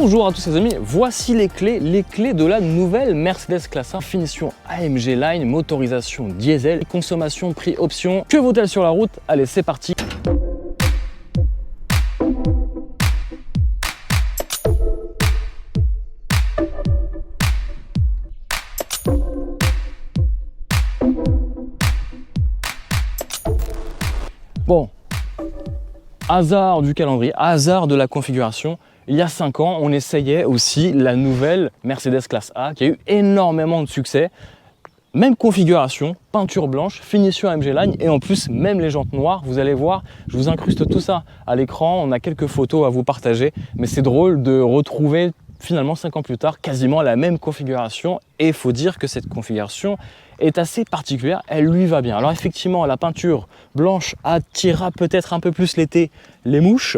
Bonjour à tous les amis, voici les clés de la nouvelle Mercedes Classe 1 finition AMG Line, motorisation diesel, consommation, prix, option. Que vaut-elle sur la route? Allez, c'est parti. Bon, hasard du calendrier, hasard de la configuration. Il y a 5 ans, on essayait aussi la nouvelle Mercedes Classe A qui a eu énormément de succès. Même configuration, peinture blanche, finition AMG Line et en plus même les jantes noires. Vous allez voir, je vous incruste tout ça à l'écran. On a quelques photos à vous partager, mais c'est drôle de retrouver finalement 5 ans plus tard quasiment la même configuration. Et il faut dire que cette configuration est assez particulière, elle lui va bien. Alors effectivement, la peinture blanche attirera peut-être un peu plus l'été les mouches.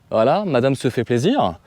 Voilà, madame se fait plaisir.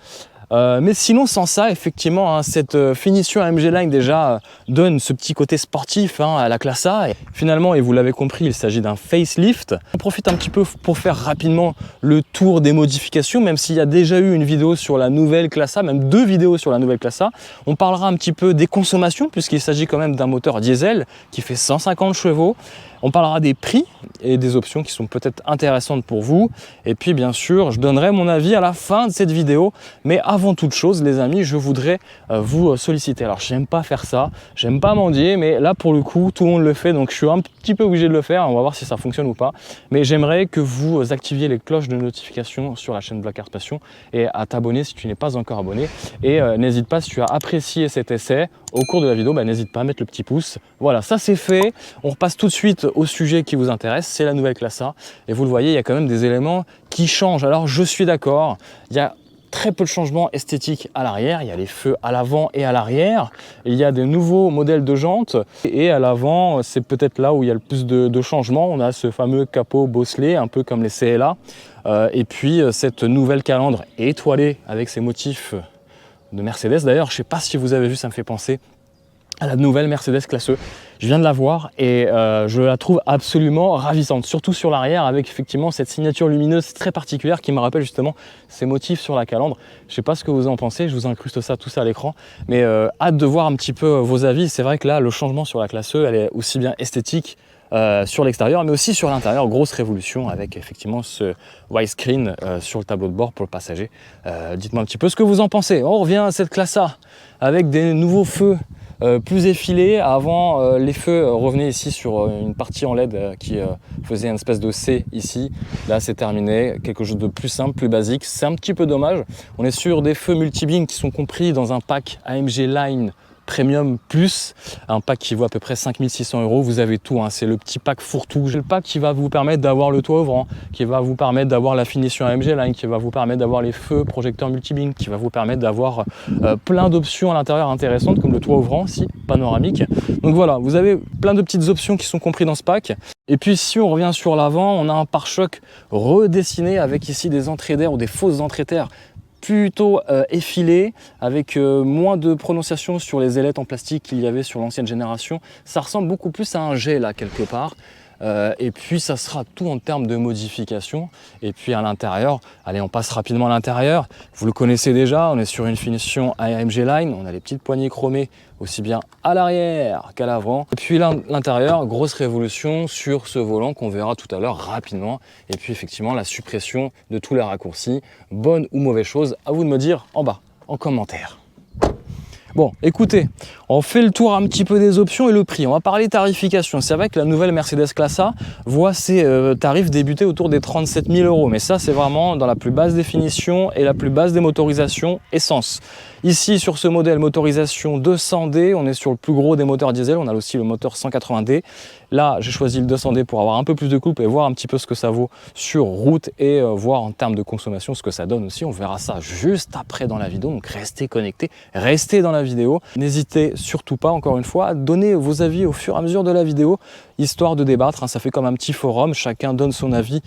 Mais sinon, sans ça, effectivement, cette finition AMG Line déjà donne ce petit côté sportif à la Classe A. Et finalement, et vous l'avez compris, il s'agit d'un facelift. On profite un petit peu pour faire rapidement le tour des modifications, même s'il y a déjà eu une vidéo sur la nouvelle Classe A, même 2 vidéos sur la nouvelle Classe A. On parlera un petit peu des consommations, puisqu'il s'agit quand même d'un moteur diesel qui fait 150 chevaux. On parlera des prix et des options qui sont peut-être intéressantes pour vous. Et puis bien sûr, je donnerai mon avis à la fin de cette vidéo. Mais avant toute chose, les amis, je voudrais vous solliciter. Alors, j'aime pas faire ça, j'aime pas mendier, mais là pour le coup, tout le monde le fait. Donc je suis un petit peu obligé de le faire. On va voir si ça fonctionne ou pas. Mais j'aimerais que vous activiez les cloches de notification sur la chaîne Black Cars Passion et à t'abonner si tu n'es pas encore abonné. Et n'hésite pas, si tu as apprécié cet essai, au cours de la vidéo, n'hésite pas à mettre le petit pouce. Voilà, ça c'est fait. On repasse tout de suite au sujet qui vous intéresse, c'est la nouvelle Classe A. Et vous le voyez, il y a quand même des éléments qui changent. Alors je suis d'accord, il y a très peu de changements esthétiques à l'arrière. Il y a les feux à l'avant et à l'arrière. Il y a des nouveaux modèles de jantes. Et à l'avant, c'est peut-être là où il y a le plus de changements. On a ce fameux capot bosselé, un peu comme les CLA. Et puis cette nouvelle calandre étoilée avec ses motifs de Mercedes. D'ailleurs, je ne sais pas si vous avez vu, ça me fait penser à la nouvelle Mercedes Classe E. Je viens de la voir et je la trouve absolument ravissante, surtout sur l'arrière avec effectivement cette signature lumineuse très particulière qui me rappelle justement ces motifs sur la calandre. Je ne sais pas ce que vous en pensez, je vous incruste tout ça à l'écran, mais hâte de voir un petit peu vos avis. C'est vrai que là, le changement sur la Classe E, elle est aussi bien esthétique sur l'extérieur, mais aussi sur l'intérieur. Grosse révolution avec effectivement ce widescreen sur le tableau de bord pour le passager. Dites-moi un petit peu ce que vous en pensez. On revient à cette Classe A avec des nouveaux feux plus effilés. Avant, les feux revenaient ici sur une partie en LED qui faisait une espèce de C ici. Là, c'est terminé. Quelque chose de plus simple, plus basique. C'est un petit peu dommage. On est sur des feux multi-beam qui sont compris dans un pack AMG Line Premium Plus, un pack qui vaut à peu près 5600 €. Vous avez tout, c'est le petit pack fourre-tout. Le pack qui va vous permettre d'avoir le toit ouvrant, qui va vous permettre d'avoir la finition AMG Line, qui va vous permettre d'avoir les feux projecteurs multi-beam, qui va vous permettre d'avoir plein d'options à l'intérieur intéressantes, comme le toit ouvrant aussi, panoramique. Donc voilà, vous avez plein de petites options qui sont comprises dans ce pack. Et puis si on revient sur l'avant, on a un pare-choc redessiné avec ici des entrées d'air ou des fausses entrées d'air plutôt effilé, avec moins de prononciation sur les ailettes en plastique qu'il y avait sur l'ancienne génération. Ça ressemble beaucoup plus à un G là quelque part. Et puis ça sera tout en termes de modification. Et puis à l'intérieur, allez, on passe rapidement à l'intérieur. Vous le connaissez déjà, on est sur une finition AMG Line. On a les petites poignées chromées aussi bien à l'arrière qu'à l'avant. Et puis l'intérieur, grosse révolution sur ce volant qu'on verra tout à l'heure rapidement. Et puis effectivement la suppression de tous les raccourcis. Bonne ou mauvaise chose, à vous de me dire en bas, en commentaire. Bon, écoutez, on fait le tour un petit peu des options et le prix. On va parler tarification. C'est vrai que la nouvelle Mercedes Classe A voit ses tarifs débuter autour des 37 000 €. Mais ça, c'est vraiment dans la plus basse définition et la plus basse des motorisations essence. Ici, sur ce modèle motorisation 200D, on est sur le plus gros des moteurs diesel. On a aussi le moteur 180D. Là, j'ai choisi le 200D pour avoir un peu plus de couple et voir un petit peu ce que ça vaut sur route et voir en termes de consommation ce que ça donne aussi. On verra ça juste après dans la vidéo. Donc, restez connectés, restez dans la vidéo. N'hésitez surtout pas, encore une fois, à donner vos avis au fur et à mesure de la vidéo, histoire de débattre. Ça fait comme un petit forum. Chacun donne son avis,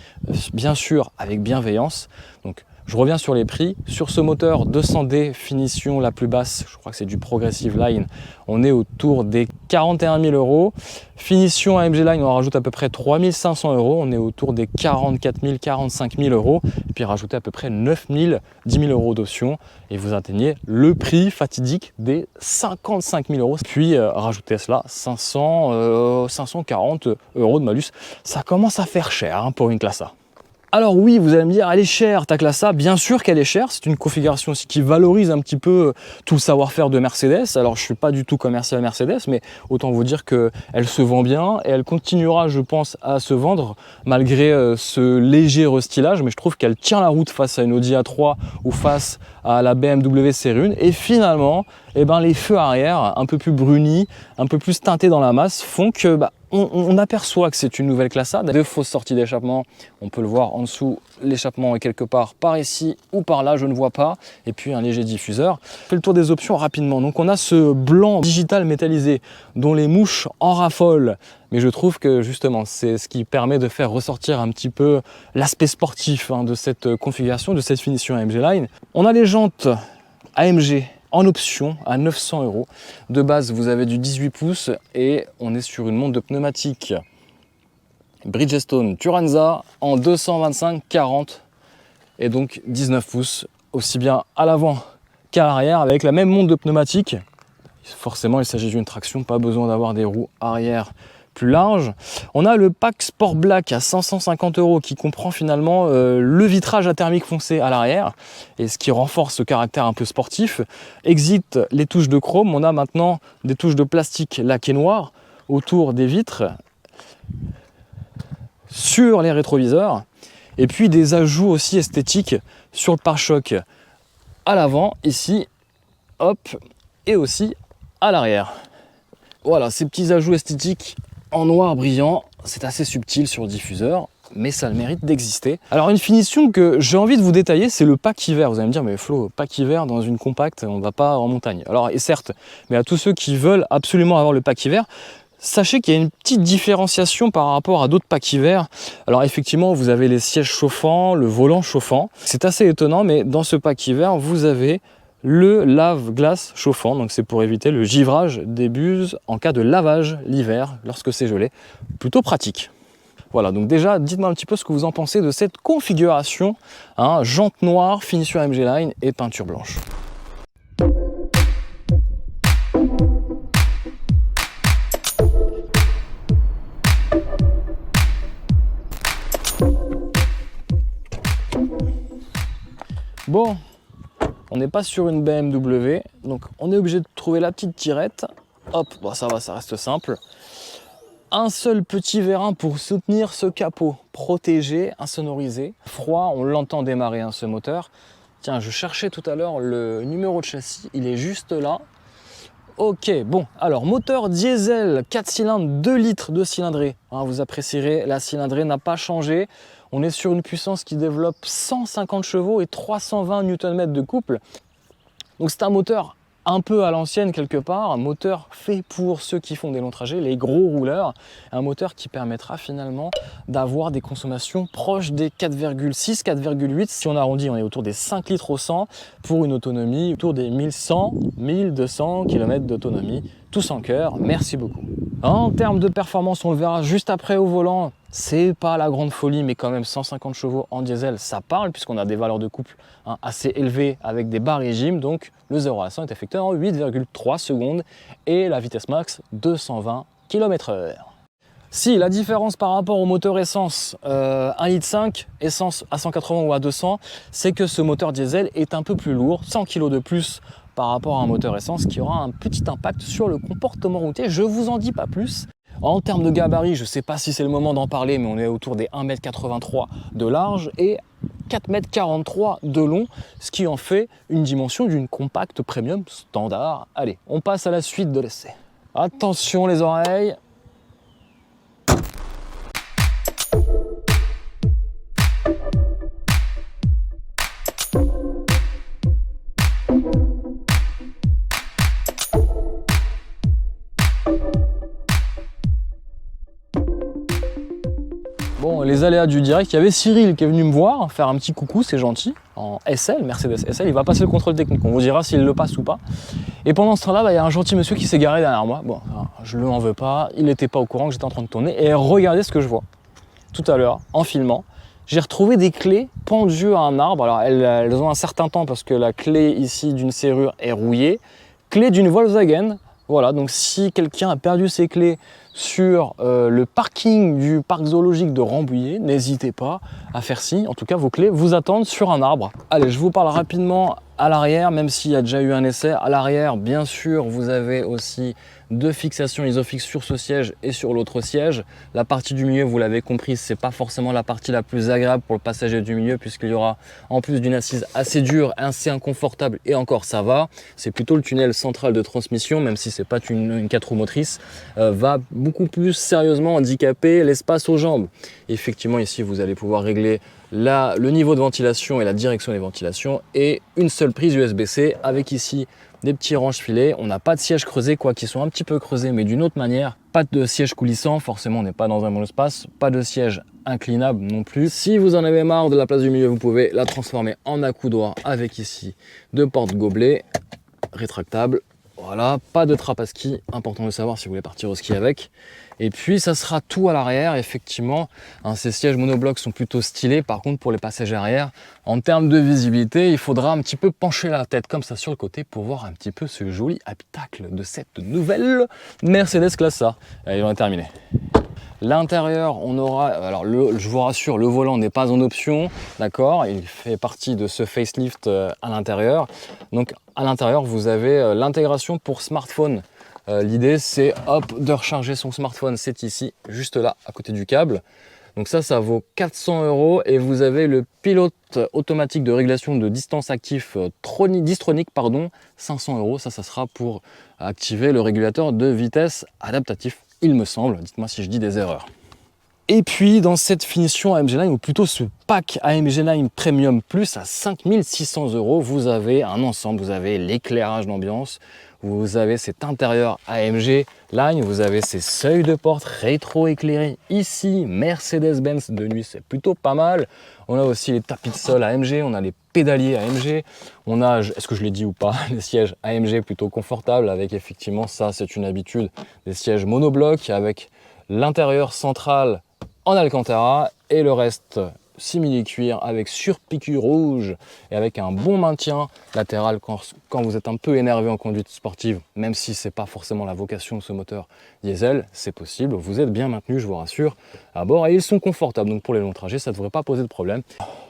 bien sûr, avec bienveillance. Donc, Je reviens sur les prix. Sur ce moteur 200D finition la plus basse, je crois que c'est du Progressive Line, on est autour des 41 000 euros. Finition AMG Line, on rajoute à peu près 3 500 euros, on est autour des 44 000, 45 000 euros. Et puis rajoutez à peu près 9 000, 10 000 euros d'options et vous atteignez le prix fatidique des 55 000 euros. Puis rajoutez à cela 540 euros de malus. Ça commence à faire cher hein, pour une classe A. Alors oui, vous allez me dire, elle est chère ta classe A, bien sûr qu'elle est chère, c'est une configuration aussi qui valorise un petit peu tout le savoir-faire de Mercedes. Alors je ne suis pas du tout commercial Mercedes, mais autant vous dire qu'elle se vend bien et elle continuera, je pense, à se vendre malgré ce léger restylage, mais je trouve qu'elle tient la route face à une Audi A3 ou face à la BMW Série 1 et finalement, eh ben, les feux arrière un peu plus brunis, un peu plus teintés dans la masse font que on aperçoit que c'est une nouvelle classe A. 2 fausses sorties d'échappement, on peut le voir en dessous, l'échappement est quelque part par ici ou par là, je ne vois pas, et puis un léger diffuseur. Je fais le tour des options rapidement. Donc on a ce blanc digital métallisé dont les mouches en raffolent, mais je trouve que justement c'est ce qui permet de faire ressortir un petit peu l'aspect sportif hein, de cette configuration, de cette finition AMG Line. On a les jantes AMG en option à 900 euros. De base, vous avez du 18 pouces et on est sur une montre de pneumatique Bridgestone Turanza en 225/40 et donc 19 pouces, aussi bien à l'avant qu'à l'arrière avec la même montre de pneumatique. Forcément, il s'agit d'une traction, pas besoin d'avoir des roues arrière plus large. On a le pack Sport Black à 550 euros qui comprend finalement le vitrage à thermique foncé à l'arrière et ce qui renforce ce caractère un peu sportif. Exit les touches de chrome, on a maintenant des touches de plastique laqué noir autour des vitres, sur les rétroviseurs et puis des ajouts aussi esthétiques sur le pare-choc à l'avant ici, hop, et aussi à l'arrière. Voilà, ces petits ajouts esthétiques en noir brillant, c'est assez subtil sur le diffuseur, mais ça a le mérite d'exister. Alors une finition que j'ai envie de vous détailler, c'est le pack hiver. Vous allez me dire, mais Flo, pack hiver dans une compacte, on ne va pas en montagne. Alors et certes, mais à tous ceux qui veulent absolument avoir le pack hiver, sachez qu'il y a une petite différenciation par rapport à d'autres packs hiver. Alors effectivement, vous avez les sièges chauffants, le volant chauffant. C'est assez étonnant, mais dans ce pack hiver, vous avez le lave-glace chauffant, donc c'est pour éviter le givrage des buses en cas de lavage l'hiver lorsque c'est gelé. Plutôt pratique. Voilà, donc déjà, dites-moi un petit peu ce que vous en pensez de cette configuration, hein, jante noire, finition AMG Line et peinture blanche. Bon. On n'est pas sur une BMW, donc on est obligé de trouver la petite tirette. Hop, bon, ça va, ça reste simple. Un seul petit vérin pour soutenir ce capot protégé, insonorisé. Froid, on l'entend démarrer hein, ce moteur. Tiens, je cherchais tout à l'heure le numéro de châssis, il est juste là. Ok, bon, alors moteur diesel, 4 cylindres, 2 litres de cylindrée. Hein, vous apprécierez, la cylindrée n'a pas changé. On est sur une puissance qui développe 150 chevaux et 320 Nm de couple. Donc c'est un moteur un peu à l'ancienne quelque part, un moteur fait pour ceux qui font des longs trajets, les gros rouleurs. Un moteur qui permettra finalement d'avoir des consommations proches des 4,6, 4,8. Si on arrondit, on est autour des 5 litres au 100 pour une autonomie autour des 1100, 1200 km d'autonomie. Tout sans cœur, merci beaucoup. En termes de performance, on le verra juste après au volant. C'est pas la grande folie, mais quand même 150 chevaux en diesel, ça parle, puisqu'on a des valeurs de couple hein, assez élevées avec des bas régimes. Donc le 0 à 100 est effectué en 8,3 secondes et la vitesse max 220 km/h. Si la différence par rapport au moteur essence 1,5 litre, essence à 180 ou à 200, c'est que ce moteur diesel est un peu plus lourd, 100 kg de plus par rapport à un moteur essence qui aura un petit impact sur le comportement routier. Je vous en dis pas plus. En termes de gabarit, je ne sais pas si c'est le moment d'en parler, mais on est autour des 1,83 m de large et 4,43 m de long, ce qui en fait une dimension d'une compacte premium standard. Allez, on passe à la suite de l'essai. Attention les oreilles. Bon, les aléas du direct, il y avait Cyril qui est venu me voir, faire un petit coucou, c'est gentil, en SL, Mercedes SL, il va passer le contrôle technique, on vous dira s'il le passe ou pas. Et pendant ce temps-là, il y a un gentil monsieur qui s'est garé derrière moi. Bon, je ne lui en veux pas, il n'était pas au courant que j'étais en train de tourner. Et regardez ce que je vois. Tout à l'heure, en filmant, j'ai retrouvé des clés pendues à un arbre. Alors, elles ont un certain temps parce que la clé ici d'une serrure est rouillée. Clé d'une Volkswagen. Voilà, donc si quelqu'un a perdu ses clés sur le parking du parc zoologique de Rambouillet, n'hésitez pas à faire ci. En tout cas, vos clés vous attendent sur un arbre. Allez, je vous parle rapidement à l'arrière, même s'il y a déjà eu un essai. À l'arrière, bien sûr, vous avez aussi deux fixations Isofix sur ce siège et sur l'autre siège. La partie du milieu, vous l'avez compris, c'est pas forcément la partie la plus agréable pour le passager du milieu, puisqu'il y aura, en plus d'une assise assez dure, assez inconfortable, et encore ça va, c'est plutôt le tunnel central de transmission, même si c'est pas une 4 roues motrices, va beaucoup plus sérieusement handicaper l'espace aux jambes. Effectivement, ici, vous allez pouvoir régler le niveau de ventilation et la direction des ventilations, et une seule prise USB-C avec ici des petits ranges filets. On n'a pas de siège creusé, quoi qu'ils soient un petit peu creusés, mais d'une autre manière. Pas de siège coulissant, forcément on n'est pas dans un monospace. Pas de siège inclinable non plus. Si vous en avez marre de la place du milieu, vous pouvez la transformer en accoudoir avec ici deux portes gobelets rétractables. Voilà, pas de trappe à ski, important de savoir si vous voulez partir au ski avec. Et puis ça sera tout à l'arrière, effectivement. Ces sièges monoblocs sont plutôt stylés. Par contre, pour les passagers arrière, en termes de visibilité, il faudra un petit peu pencher la tête comme ça sur le côté pour voir un petit peu ce joli habitacle de cette nouvelle Mercedes Classe A. Allez, on est terminé. L'intérieur, on aura, alors je vous rassure, le volant n'est pas en option, d'accord, il fait partie de ce facelift à l'intérieur. Donc à l'intérieur, vous avez l'intégration pour smartphone. L'idée, c'est hop, de recharger son smartphone, c'est ici, juste là, à côté du câble. Donc ça vaut 400 € et vous avez le pilote automatique de régulation de distance actif Distronic, 500 €. Ça sera pour activer le régulateur de vitesse adaptatif, il me semble. Dites-moi si je dis des erreurs. Et puis dans cette finition AMG Line, ou plutôt ce pack AMG Line Premium Plus à 5600 €, vous avez un ensemble, vous avez l'éclairage d'ambiance, vous avez cet intérieur AMG Line, vous avez ces seuils de porte rétro-éclairés ici, Mercedes-Benz de nuit, c'est plutôt pas mal. On a aussi les tapis de sol AMG, on a les pédaliers AMG, on a, est-ce que je l'ai dit ou pas, les sièges AMG plutôt confortables avec effectivement, ça c'est une habitude, des sièges monoblocs avec l'intérieur central en Alcantara et le reste simili-cuir avec surpiqûre rouge et avec un bon maintien latéral quand vous êtes un peu énervé en conduite sportive, même si c'est pas forcément la vocation de ce moteur diesel, c'est possible, vous êtes bien maintenu, je vous rassure, à bord et ils sont confortables, donc pour les longs trajets ça ne devrait pas poser de problème.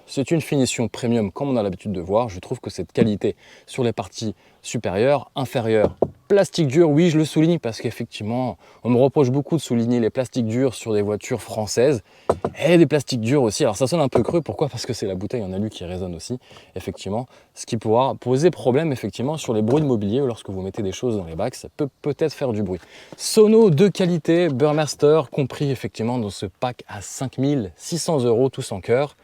C'est une finition premium comme on a l'habitude de voir, je trouve que cette qualité sur les parties supérieures, inférieures, plastique dur, oui je le souligne parce qu'effectivement on me reproche beaucoup de souligner les plastiques durs sur des voitures françaises et des plastiques durs aussi, alors ça sonne un peu creux, pourquoi? Parce que c'est la bouteille en alu qui résonne aussi, effectivement, ce qui pourra poser problème effectivement sur les bruits de mobilier ou lorsque vous mettez des choses dans les bacs, ça peut peut-être faire du bruit. Sono de qualité, Burmester compris effectivement dans ce pack à 5600 € tous en cœur.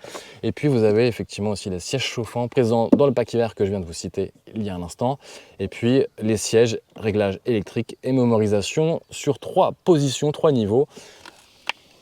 Et puis vous avez effectivement aussi les sièges chauffants présents dans le pack hiver que je viens de vous citer il y a un instant. Et puis les sièges, réglage électrique et mémorisation sur 3 positions, 3 niveaux.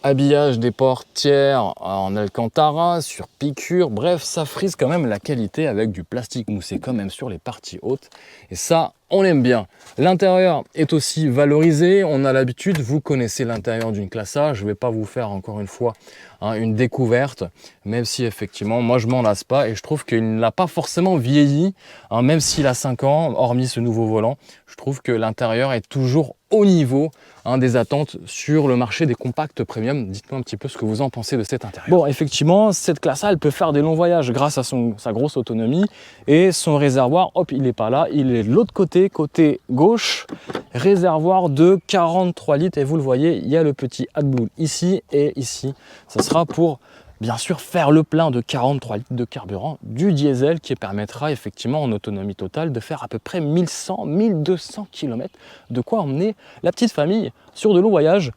Habillage des portières en Alcantara, sur piqûre, bref, ça frise quand même la qualité avec du plastique moussé quand même sur les parties hautes. Et ça, on aime bien. L'intérieur est aussi valorisé, on a l'habitude, vous connaissez l'intérieur d'une classe A, je ne vais pas vous faire encore une fois une découverte, même si effectivement, moi je m'en lasse pas et je trouve qu'il n'a pas forcément vieilli, même s'il a 5 ans, hormis ce nouveau volant, je trouve que l'intérieur est toujours au niveau des attentes sur le marché des compacts premium. Dites-moi un petit peu ce que vous en pensez de cet intérieur. Bon, effectivement, cette classe A, elle peut faire des longs voyages grâce à sa grosse autonomie et son réservoir, hop, il n'est pas là, il est de l'autre côté, côté gauche, réservoir de 43 litres et vous le voyez, il y a le petit AdBlue ici et ici. Ça sera pour bien sûr faire le plein de 43 litres de carburant du diesel qui permettra effectivement en autonomie totale de faire à peu près 1100-1200 km, de quoi emmener la petite famille sur de longs voyages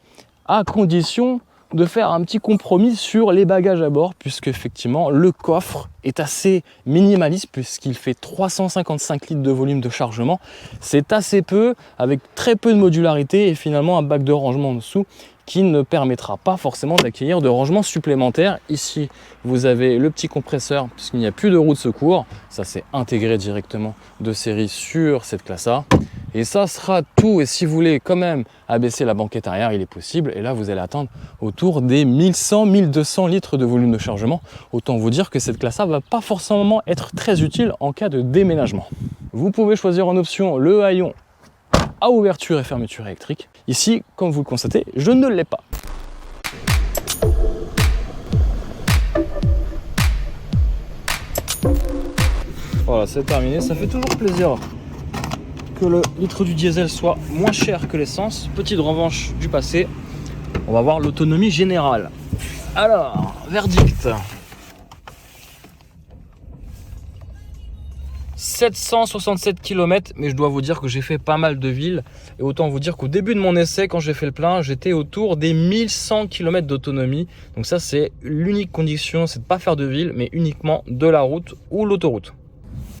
à condition de faire un petit compromis sur les bagages à bord, puisque effectivement le coffre est assez minimaliste puisqu'il fait 355 litres de volume de chargement. C'est assez peu, avec très peu de modularité et finalement un bac de rangement en dessous qui ne permettra pas forcément d'accueillir de rangement supplémentaire. Ici, vous avez le petit compresseur puisqu'il n'y a plus de roue de secours. Ça, c'est intégré directement de série sur cette classe A. Et ça sera tout. Et si vous voulez quand même abaisser la banquette arrière, il est possible. Et là, vous allez atteindre autour des 1100-1200 litres de volume de chargement. Autant vous dire que cette classe A va pas forcément être très utile en cas de déménagement. Vous pouvez choisir en option le haillon à ouverture et fermeture électrique. Ici, comme vous le constatez, je ne l'ai pas. Voilà, c'est terminé. Ça fait toujours plaisir que le litre du diesel soit moins cher que l'essence. Petite revanche du passé. On va voir l'autonomie générale. Alors, verdict. 767 km, mais je dois vous dire que j'ai fait pas mal de villes. Et autant vous dire qu'au début de mon essai, quand j'ai fait le plein, j'étais autour des 1100 km d'autonomie. Donc ça, c'est l'unique condition, c'est de ne pas faire de ville, mais uniquement de la route ou l'autoroute.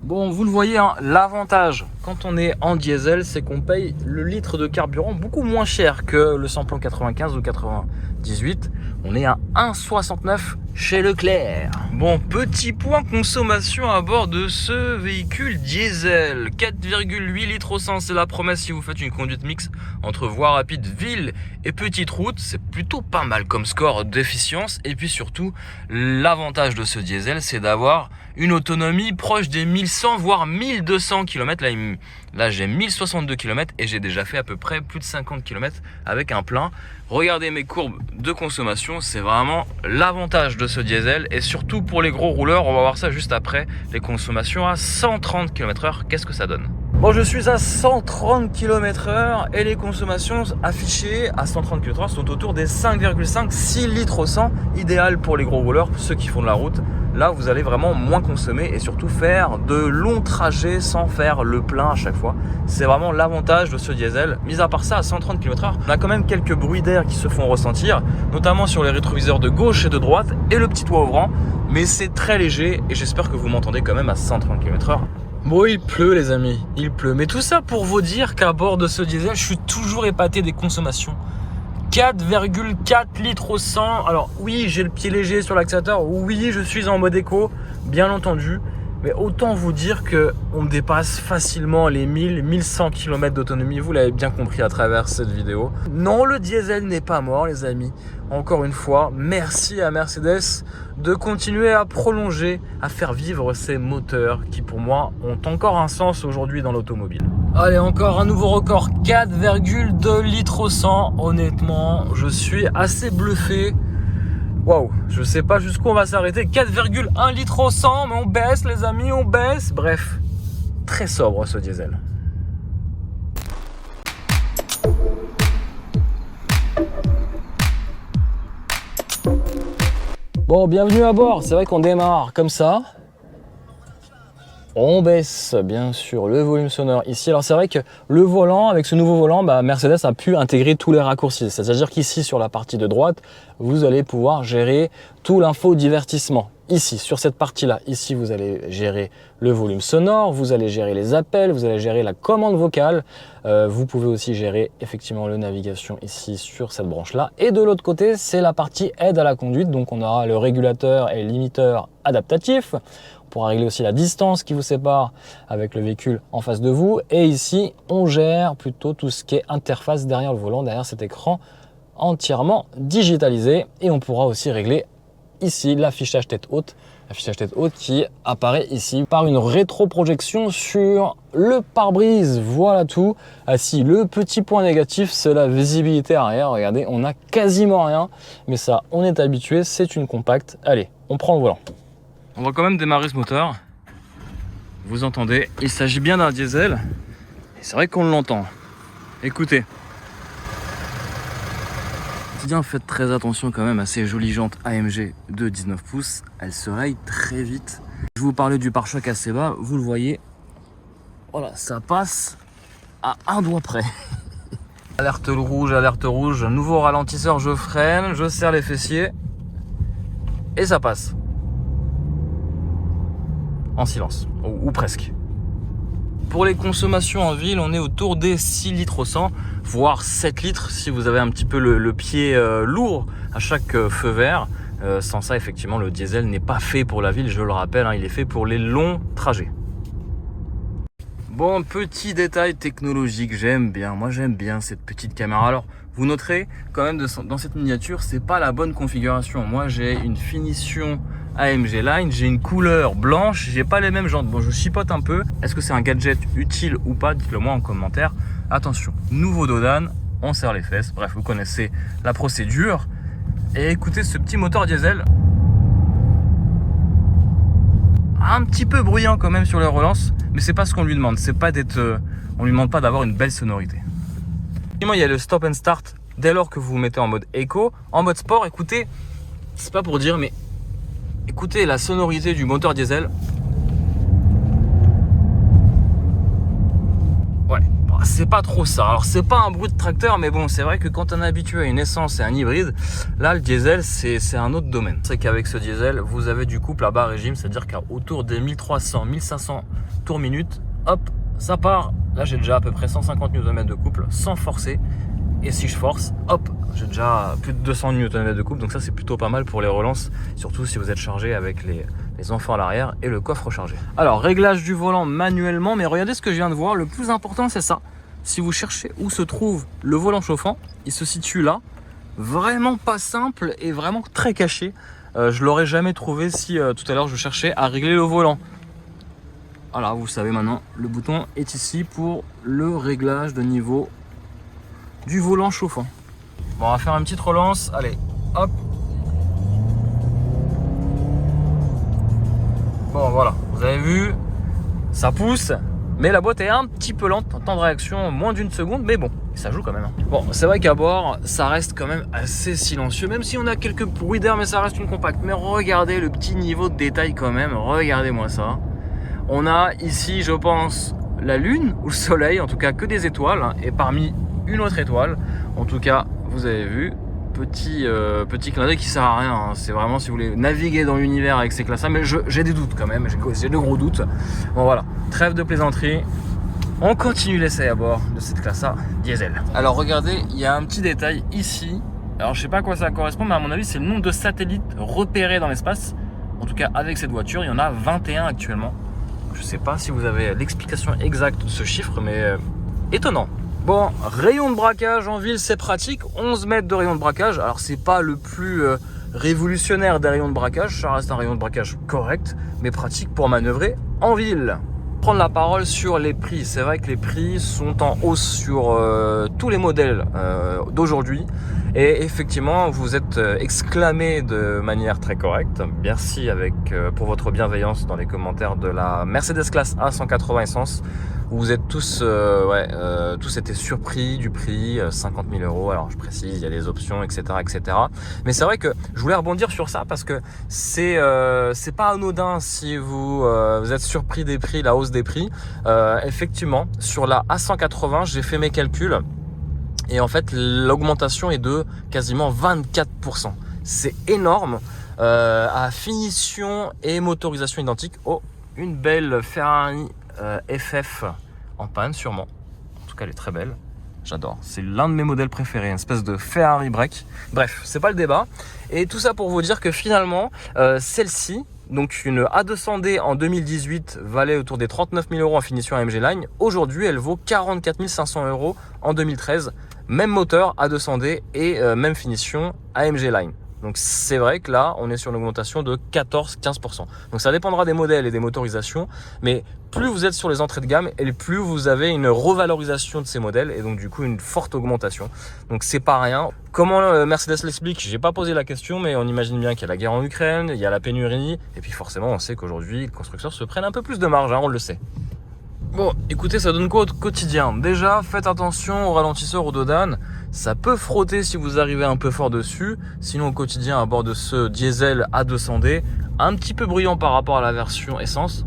Bon, vous le voyez, hein, l'avantage quand on est en diesel, c'est qu'on paye le litre de carburant beaucoup moins cher que le samplon 95 ou 98. On est à 1,69 chez Leclerc. Bon, petit point consommation à bord de ce véhicule diesel. 4,8 litres au 100, c'est la promesse si vous faites une conduite mixte entre voie rapide, ville et petite route. C'est plutôt pas mal comme score d'efficience. Et puis surtout, l'avantage de ce diesel, c'est d'avoir une autonomie proche des 1100 voire 1200 km. Là j'ai 1062 km et j'ai déjà fait à peu près plus de 50 km avec un plein. Regardez mes courbes de consommation, c'est vraiment l'avantage de ce diesel. Et surtout pour les gros rouleurs, on va voir ça juste après. Les consommations à 130 km/h, qu'est-ce que ça donne? Bon, je suis à 130 km/h et les consommations affichées à 130 km/h sont autour des 5,5-6 litres au 100, idéal pour les gros rouleurs, ceux qui font de la route. Là, vous allez vraiment moins consommer et surtout faire de longs trajets sans faire le plein à chaque fois. C'est vraiment l'avantage de ce diesel. Mis à part ça, à 130 km/h, on a quand même quelques bruits d'air qui se font ressentir, notamment sur les rétroviseurs de gauche et de droite et le petit toit ouvrant. Mais c'est très léger et j'espère que vous m'entendez quand même à 130 km/h. Bon, il pleut les amis, il pleut. Mais tout ça pour vous dire qu'à bord de ce diesel, je suis toujours épaté des consommations. 4,4 litres au 100. Alors oui, j'ai le pied léger sur l'accélérateur. Oui, je suis en mode éco, bien entendu. Mais autant vous dire qu'on dépasse facilement les 1000-1100 km d'autonomie. Vous l'avez bien compris à travers cette vidéo. Non, le diesel n'est pas mort les amis. Encore une fois, merci à Mercedes de continuer à prolonger, à faire vivre ces moteurs qui pour moi ont encore un sens aujourd'hui dans l'automobile. Allez, encore un nouveau record, 4,2 litres au 100. Honnêtement, je suis assez bluffé. Waouh, je sais pas jusqu'où on va s'arrêter. 4,1 litres au 100, mais on baisse les amis, on baisse. Bref, très sobre ce diesel. Bon, bienvenue à bord. C'est vrai qu'on démarre comme ça. On baisse bien sûr le volume sonore ici. Alors c'est vrai que le volant, avec ce nouveau volant, Mercedes a pu intégrer tous les raccourcis. C'est-à-dire qu'ici sur la partie de droite, vous allez pouvoir gérer tout l'infodivertissement. Ici, sur cette partie-là, ici vous allez gérer le volume sonore, vous allez gérer les appels, vous allez gérer la commande vocale. Vous pouvez aussi gérer effectivement la navigation ici sur cette branche-là. Et de l'autre côté, c'est la partie aide à la conduite. Donc on aura le régulateur et limiteur adaptatif. On pourra régler aussi la distance qui vous sépare avec le véhicule en face de vous. Et ici, on gère plutôt tout ce qui est interface derrière le volant, derrière cet écran entièrement digitalisé. Et on pourra aussi régler ici l'affichage tête haute. L'affichage tête haute qui apparaît ici par une rétroprojection sur le pare-brise. Voilà tout. Ah si, le petit point négatif, c'est la visibilité arrière. Regardez, on n'a quasiment rien. Mais ça, on est habitué, c'est une compacte. Allez, on prend le volant. On va quand même démarrer ce moteur. Vous entendez, il s'agit bien d'un diesel. Et c'est vrai qu'on l'entend. Écoutez. Bien, faites très attention quand même à ces jolies jantes AMG de 19 pouces. Elles se rayent très vite. Je vous parlais du pare-choc assez bas. Vous le voyez. Voilà, ça passe à un doigt près. Alerte rouge, nouveau ralentisseur, je freine, je serre les fessiers et ça passe. En silence, ou presque. Pour les consommations en ville, on est autour des 6 litres au 100, voire 7 litres si vous avez un petit peu le pied lourd à chaque feu vert. Sans ça, effectivement, le diesel n'est pas fait pour la ville, je le rappelle, hein, il est fait pour les longs trajets. Bon, petit détail technologique, moi j'aime bien cette petite caméra. Alors, vous noterez quand même dans cette miniature, c'est pas la bonne configuration. Moi j'ai une finition AMG Line, j'ai une couleur blanche, j'ai pas les mêmes jantes. Bon, je chipote un peu. Est-ce que c'est un gadget utile ou pas? Dites-le moi en commentaire. Attention, nouveau Dodan, on serre les fesses. Bref, vous connaissez la procédure. Et écoutez ce petit moteur diesel. Un petit peu bruyant quand même sur les relances, mais c'est pas ce qu'on lui demande. C'est pas on lui demande pas d'avoir une belle sonorité. Il y a le stop and start dès lors que vous vous mettez en mode éco. En mode sport, écoutez, c'est pas pour dire, mais écoutez la sonorité du moteur diesel. Ouais, c'est pas trop ça. Alors c'est pas un bruit de tracteur, mais bon, c'est vrai que quand on est habitué à une essence et un hybride, là le diesel c'est un autre domaine. C'est qu'avec ce diesel, vous avez du couple à bas régime, c'est-à-dire qu'à autour des 1300-1500 tours minute, hop, ça part. Là j'ai déjà à peu près 150 Nm de couple sans forcer. Et si je force, hop, j'ai déjà plus de 200 Nm de couple. Donc ça c'est plutôt pas mal pour les relances, surtout si vous êtes chargé avec les enfants à l'arrière et le coffre chargé. Alors réglage du volant manuellement, mais regardez ce que je viens de voir. Le plus important c'est ça. Si vous cherchez où se trouve le volant chauffant, il se situe là. Vraiment pas simple et vraiment très caché. Je l'aurais jamais trouvé si tout à l'heure je cherchais à régler le volant. Voilà, vous savez maintenant, le bouton est ici pour le réglage de niveau du volant chauffant. Bon, on va faire une petite relance. Allez, hop. Bon, voilà, vous avez vu, ça pousse, mais la boîte est un petit peu lente. En temps de réaction, moins d'une seconde, mais bon, ça joue quand même. Bon, c'est vrai qu'à bord, ça reste quand même assez silencieux, même si on a quelques bruits d'air, mais ça reste une compacte. Mais regardez le petit niveau de détail quand même, regardez-moi ça. On a ici, je pense, la lune ou le soleil, en tout cas que des étoiles, hein, et parmi une autre étoile, en tout cas, vous avez vu, petit clin d'œil qui sert à rien, hein. C'est vraiment si vous voulez naviguer dans l'univers avec ces classes-là, mais j'ai des doutes quand même, j'ai de gros doutes. Bon voilà, trêve de plaisanterie, on continue l'essai à bord de cette classe A diesel. Alors regardez, il y a un petit détail ici, alors je sais pas à quoi ça correspond, mais à mon avis c'est le nombre de satellites repérés dans l'espace. En tout cas avec cette voiture, il y en a 21 actuellement. Je sais pas si vous avez l'explication exacte de ce chiffre, mais étonnant. Bon, rayon de braquage en ville, c'est pratique. 11 mètres de rayon de braquage. Alors, c'est pas le plus révolutionnaire des rayons de braquage. Ça reste un rayon de braquage correct, mais pratique pour manœuvrer en ville. Prendre la parole sur les prix. C'est vrai que les prix sont en hausse sur tous les modèles d'aujourd'hui. Et effectivement, vous êtes exclamé de manière très correcte. Merci pour votre bienveillance dans les commentaires de la Mercedes Classe A 180 essence. Vous êtes tous, tous été surpris du prix, 50 000 €. Alors je précise, il y a des options, etc., etc. Mais c'est vrai que je voulais rebondir sur ça parce que c'est pas anodin si vous êtes surpris des prix, la hausse des prix. Effectivement, sur la A180, j'ai fait mes calculs. Et en fait, l'augmentation est de quasiment 24%. C'est énorme. À finition et motorisation identique. Oh, une belle Ferrari FF en panne sûrement. En tout cas, elle est très belle. J'adore. C'est l'un de mes modèles préférés. Une espèce de Ferrari break. Bref, c'est pas le débat. Et tout ça pour vous dire que finalement, celle-ci, donc une A200D en 2018 valait autour des 39 000 € en finition AMG Line. Aujourd'hui, elle vaut 44 500 € en 2013. Même moteur A200D et même finition AMG Line. Donc c'est vrai que là, on est sur une augmentation de 14-15%. Donc ça dépendra des modèles et des motorisations, mais plus vous êtes sur les entrées de gamme et plus vous avez une revalorisation de ces modèles et donc du coup une forte augmentation. Donc c'est pas rien. Comment Mercedes l'explique? J'ai pas posé la question, mais on imagine bien qu'il y a la guerre en Ukraine, il y a la pénurie, et puis forcément on sait qu'aujourd'hui les constructeurs se prennent un peu plus de marge, hein, on le sait. Bon, écoutez, ça donne quoi au quotidien? Déjà, faites attention au ralentisseur au Dodan. Ça peut frotter si vous arrivez un peu fort dessus. Sinon, au quotidien, à bord de ce diesel A200D, un petit peu bruyant par rapport à la version essence.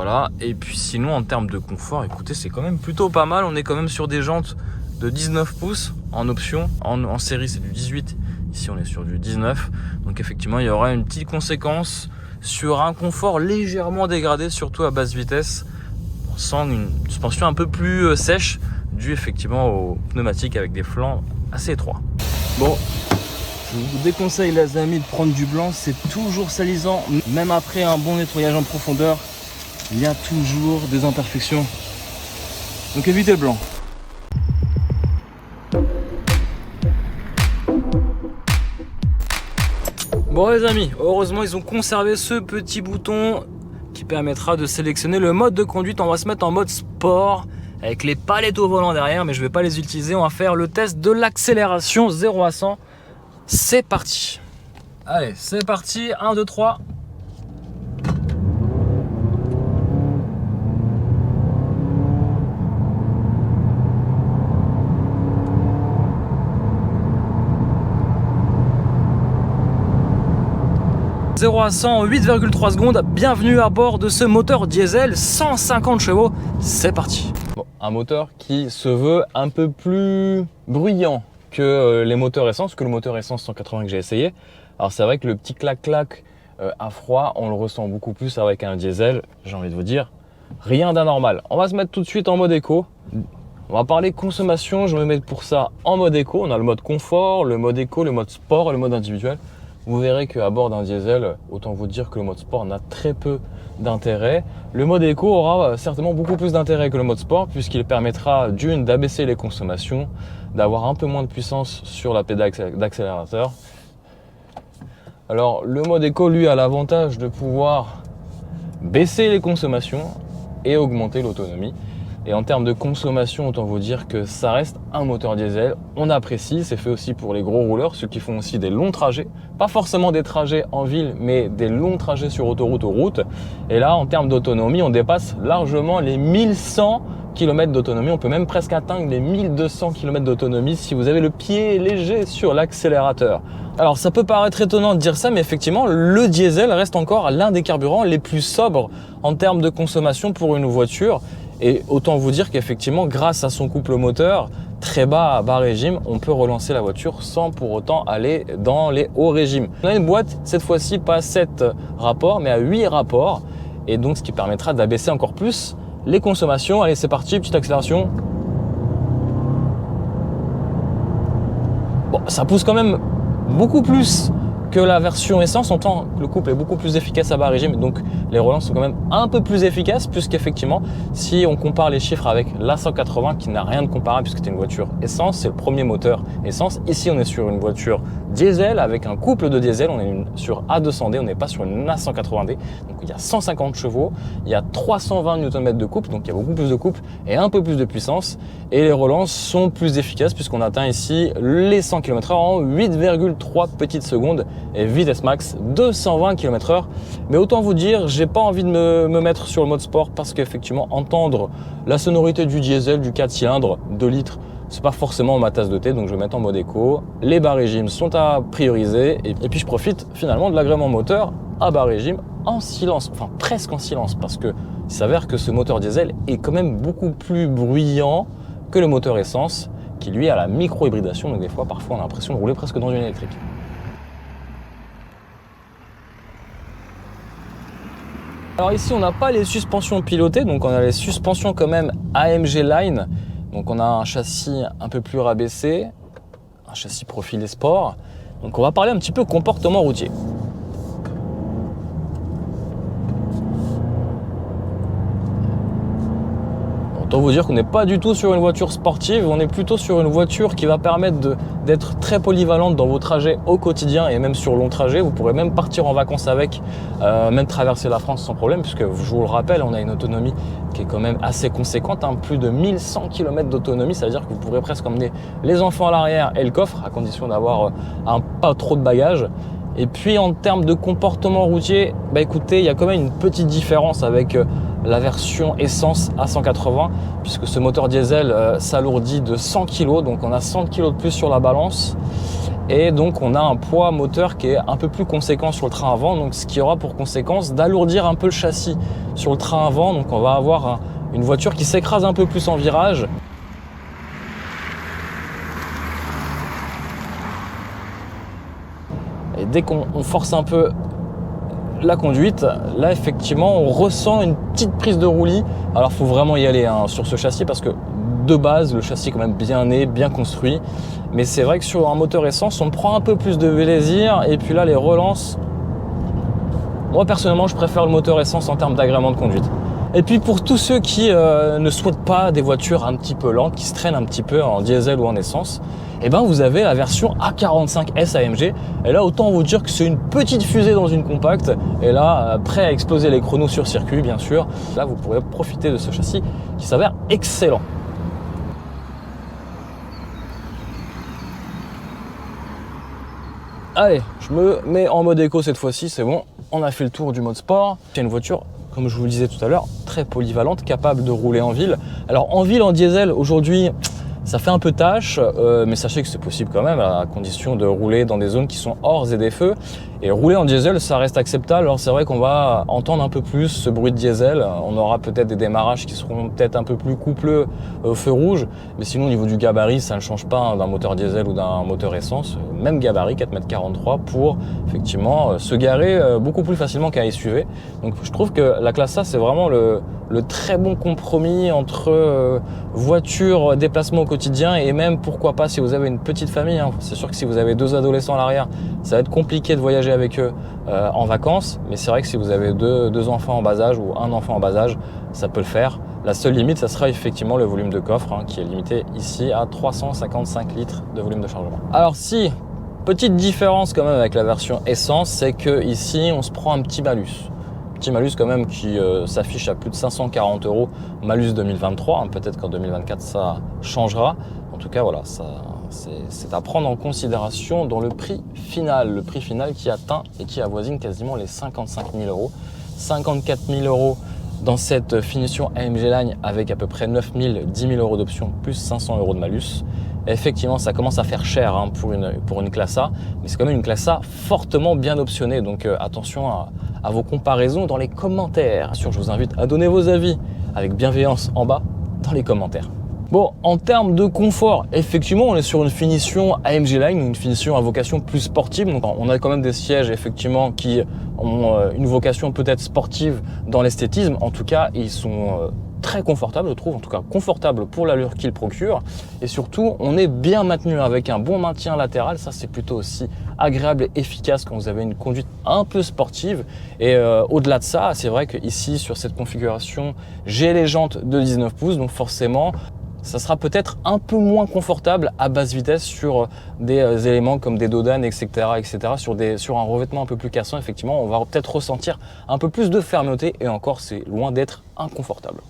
Voilà, et puis sinon en termes de confort, écoutez, c'est quand même plutôt pas mal. On est quand même sur des jantes de 19 pouces en option. En série, c'est du 18. Ici, on est sur du 19. Donc effectivement, il y aura une petite conséquence sur un confort légèrement dégradé, surtout à basse vitesse. On sent une suspension un peu plus sèche, due effectivement aux pneumatiques avec des flancs assez étroits. Bon, je vous déconseille les amis de prendre du blanc, c'est toujours salissant. Même après un bon nettoyage en profondeur, il y a toujours des imperfections. Donc évitez le blanc. Bon les amis, heureusement ils ont conservé ce petit bouton qui permettra de sélectionner le mode de conduite. On va se mettre en mode sport avec les palettes au volant derrière, mais je ne vais pas les utiliser. On va faire le test de l'accélération 0 à 100. C'est parti. Allez, c'est parti. 1, 2, 3. « 0 à 100 en 8,3 secondes. Bienvenue à bord de ce moteur diesel 150 chevaux. C'est parti. Bon, un moteur qui se veut un peu plus bruyant que les moteurs essence, que le moteur essence 180 que j'ai essayé. Alors c'est vrai que le petit clac-clac à froid, on le ressent beaucoup plus avec un diesel. J'ai envie de vous dire, rien d'anormal. On va se mettre tout de suite en mode éco. On va parler consommation. Je vais me mettre pour ça en mode éco. On a le mode confort, le mode éco, le mode sport et le mode individuel. Vous verrez qu'à bord d'un diesel, autant vous dire que le mode sport n'a très peu d'intérêt. Le mode éco aura certainement beaucoup plus d'intérêt que le mode sport puisqu'il permettra d'une d'abaisser les consommations, d'avoir un peu moins de puissance sur la pédale d'accélérateur. Alors le mode éco lui a l'avantage de pouvoir baisser les consommations et augmenter l'autonomie. Et en termes de consommation, autant vous dire que ça reste un moteur diesel. On apprécie, c'est fait aussi pour les gros rouleurs, ceux qui font aussi des longs trajets. Pas forcément des trajets en ville, mais des longs trajets sur autoroute ou route. Et là, en termes d'autonomie, on dépasse largement les 1100 km d'autonomie. On peut même presque atteindre les 1200 km d'autonomie si vous avez le pied léger sur l'accélérateur. Alors ça peut paraître étonnant de dire ça, mais effectivement, le diesel reste encore l'un des carburants les plus sobres en termes de consommation pour une voiture. Et autant vous dire qu'effectivement, grâce à son couple moteur très bas à bas régime, on peut relancer la voiture sans pour autant aller dans les hauts régimes. On a une boîte, cette fois-ci pas à 7 rapports, mais à 8 rapports. Et donc, ce qui permettra d'abaisser encore plus les consommations. Allez, c'est parti, petite accélération. Bon, ça pousse quand même beaucoup plus que la version essence. On entend que le couple est beaucoup plus efficace à bas régime, donc les relances sont quand même un peu plus efficaces, puisqu'effectivement, si on compare les chiffres avec l'A180 qui n'a rien de comparable puisque c'est une voiture essence, c'est le premier moteur essence. Ici, on est sur une voiture diesel avec un couple de diesel, on est sur A200D, on n'est pas sur une A180D. Donc il y a 150 chevaux, il y a 320 Nm de couple, donc il y a beaucoup plus de couple et un peu plus de puissance. Et les relances sont plus efficaces puisqu'on atteint ici les 100 km/h en 8,3 petites secondes et vitesse max 220 km/h. Mais autant vous dire, j'ai pas envie de me mettre sur le mode sport parce qu'effectivement, entendre la sonorité du diesel, du 4 cylindres, 2 litres, c'est pas forcément ma tasse de thé, donc je vais mettre en mode éco. Les bas régimes sont à prioriser et puis je profite finalement de l'agrément moteur à bas régime en silence, enfin presque en silence, parce que il s'avère que ce moteur diesel est quand même beaucoup plus bruyant que le moteur essence qui lui a la micro-hybridation, donc des fois parfois on a l'impression de rouler presque dans une électrique. Alors ici on n'a pas les suspensions pilotées, donc on a les suspensions quand même AMG Line. Donc on a un châssis un peu plus rabaissé, un châssis profilé sport. Donc on va parler un petit peu comportement routier. Autant vous dire qu'on n'est pas du tout sur une voiture sportive, on est plutôt sur une voiture qui va permettre d'être très polyvalente dans vos trajets au quotidien et même sur long trajet. Vous pourrez même partir en vacances avec, même traverser la France sans problème, puisque je vous le rappelle, on a une autonomie qui est quand même assez conséquente, hein, plus de 1100 km d'autonomie, ça veut dire que vous pourrez presque emmener les enfants à l'arrière et le coffre, à condition d'avoir pas trop de bagages. Et puis en termes de comportement routier, bah écoutez, il y a quand même une petite différence avec la version essence A180, puisque ce moteur diesel s'alourdit de 100 kg, donc on a 100 kg de plus sur la balance. Et donc on a un poids moteur qui est un peu plus conséquent sur le train avant, donc ce qui aura pour conséquence d'alourdir un peu le châssis sur le train avant. Donc on va avoir une voiture qui s'écrase un peu plus en virage. Et dès qu'on force un peu la conduite, là effectivement on ressent une petite prise de roulis. Alors il faut vraiment y aller sur ce châssis parce que de base le châssis est quand même bien né, bien construit. Mais c'est vrai que sur un moteur essence on prend un peu plus de plaisir et puis là les relances, moi personnellement je préfère le moteur essence en termes d'agrément de conduite. Et puis pour tous ceux qui ne souhaitent pas des voitures un petit peu lentes, qui se traînent un petit peu en diesel ou en essence, et ben vous avez la version A45S AMG. Et là autant vous dire que c'est une petite fusée dans une compacte. Et là prêt à exploser les chronos sur circuit bien sûr. Là vous pourrez profiter de ce châssis qui s'avère excellent. Allez, je me mets en mode éco cette fois-ci, c'est bon. On a fait le tour du mode sport. C'est une voiture, comme je vous le disais tout à l'heure, très polyvalente, capable de rouler en ville. Alors en ville, en diesel, aujourd'hui, ça fait un peu tâche, mais sachez que c'est possible quand même, à condition de rouler dans des zones qui sont hors ZFE. Et rouler en diesel, ça reste acceptable. Alors c'est vrai qu'on va entendre un peu plus ce bruit de diesel. On aura peut-être des démarrages qui seront peut-être un peu plus coupleux au feu rouge. Mais sinon, au niveau du gabarit, ça ne change pas d'un moteur diesel ou d'un moteur essence. Même gabarit, 4,43 m pour effectivement se garer beaucoup plus facilement qu'un SUV. Donc je trouve que la classe A, c'est vraiment le très bon compromis entre voiture, déplacement au quotidien et même pourquoi pas si vous avez une petite famille. C'est sûr que si vous avez 2 adolescents à l'arrière, ça va être compliqué de voyager avec eux en vacances, mais c'est vrai que si vous avez deux enfants en bas âge ou un enfant en bas âge, ça peut le faire. La seule limite, ça sera effectivement le volume de coffre qui est limité ici à 355 litres de volume de chargement. Alors si, petite différence quand même avec la version essence, c'est que ici on se prend un petit malus. Petit malus quand même qui s'affiche à plus de 540 €, malus 2023, peut-être qu'en 2024 ça changera. En tout cas voilà, c'est à prendre en considération dans le prix final qui atteint et qui avoisine quasiment les 55 000 €. 54 000 € dans cette finition AMG Line avec à peu près 9 000, 10 000 € d'options plus 500 € de malus. Et effectivement, ça commence à faire cher pour une classe A, mais c'est quand même une classe A fortement bien optionnée. Donc attention à vos comparaisons dans les commentaires. Bien sûr, je vous invite à donner vos avis avec bienveillance en bas dans les commentaires. Bon, en termes de confort, effectivement, on est sur une finition AMG Line, une finition à vocation plus sportive. Donc, on a quand même des sièges, effectivement, qui ont une vocation peut-être sportive dans l'esthétisme. En tout cas, ils sont très confortables, je trouve, en tout cas confortables pour l'allure qu'ils procurent. Et surtout, on est bien maintenu avec un bon maintien latéral. Ça, c'est plutôt aussi agréable et efficace quand vous avez une conduite un peu sportive. Et au-delà de ça, c'est vrai qu'ici, sur cette configuration, j'ai les jantes de 19 pouces, donc forcément, ça sera peut-être un peu moins confortable à basse vitesse sur des éléments comme des dodanes, etc. Sur un revêtement un peu plus cassant, effectivement, on va peut-être ressentir un peu plus de fermeté et encore, c'est loin d'être inconfortable.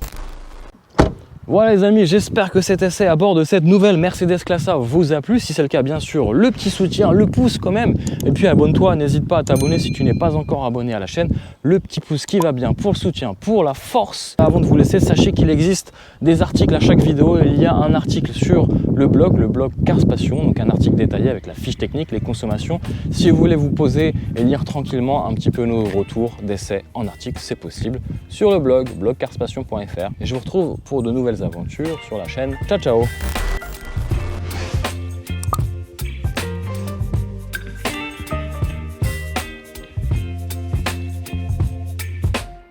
Voilà les amis, j'espère que cet essai à bord de cette nouvelle Mercedes Classe A vous a plu. Si c'est le cas, bien sûr, le petit soutien, le pouce quand même. Et puis abonne-toi, n'hésite pas à t'abonner si tu n'es pas encore abonné à la chaîne. Le petit pouce qui va bien pour le soutien, pour la force. Avant de vous laisser, sachez qu'il existe des articles à chaque vidéo. Il y a un article sur le blog Cars Passion, donc un article détaillé avec la fiche technique, les consommations. Si vous voulez vous poser et lire tranquillement un petit peu nos retours d'essais en article, c'est possible sur le blog carspassion.fr. Et je vous retrouve pour de nouvelles aventures sur la chaîne. Ciao ciao.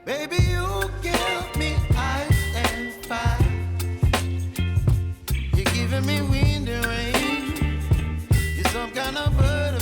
Baby, you give me ice and fire. You're giving me wind and rain. You're some kind of bird.